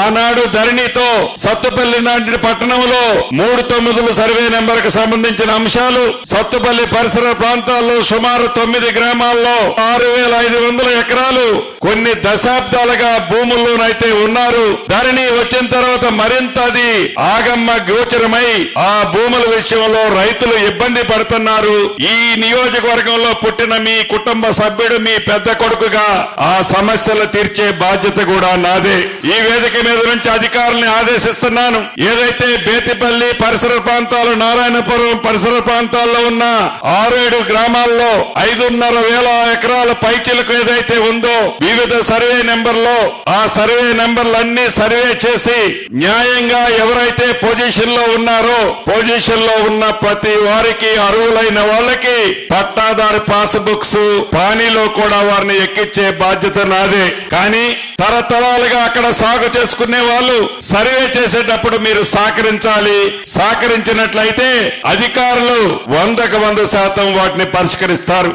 ఆనాడు ధరణితో సత్తుపల్లి నాటి పట్టణంలో 3/9 సర్వే నెంబర్ కు సంబంధించిన అంశాలు, సత్తుపల్లి పరిసర ప్రాంతాల్లో సుమారు 9 గ్రామాల్లో 6,500 ఎకరాలు కొన్ని దశాబ్దాలుగా భూముల్లోనైతే ఉన్నారు. ధరణి వచ్చిన తర్వాత మరింత అది ఆగమ్మ గోచరమై ఆ భూముల విషయంలో రైతులు ఇబ్బంది పడుతున్నారు. ఈ నియోజకవర్గంలో పుట్టిన మీ కుటుంబ సభ్యుడు, మీ పెద్ద కొడుకుగా ఆ సమస్యలు తీర్చే బాధ్యత కూడా నాదే. ఈ వేదిక మీద నుంచి అధికారుల్ని ఆదేశిస్తున్నాను. ఏదైతే బేతిపల్లి పరిసర ప్రాంతాలు, నారాయణపురం పరిసర ప్రాంతాల్లో ఉన్న 6-7 గ్రామాల్లో 5,500 ఎకరాల పైచిలకు ఏదైతే ఉందో వివిధ సర్వే నెంబర్లో ఆ సర్వే నెంబర్లన్నీ సర్వే చేసి న్యాయంగా ఎవరైతే పొజిషన్ లో ఉన్నారో పొజిషన్ లో ఉన్న ప్రతి వారికి, అర్హులైన వాళ్ళకి పట్టాదారు పాస్ బుక్స్, పానీలో కూడా వారిని ఎక్కించే బాధ్యత నాదే. కానీ తరతరాలుగా అక్కడ సాగు చేసుకునే వాళ్ళు సర్వే చేసేటప్పుడు మీరు సహకరించాలి. సహకరించినట్లయితే అధికారులు 100% వాటిని పరిష్కరిస్తారు.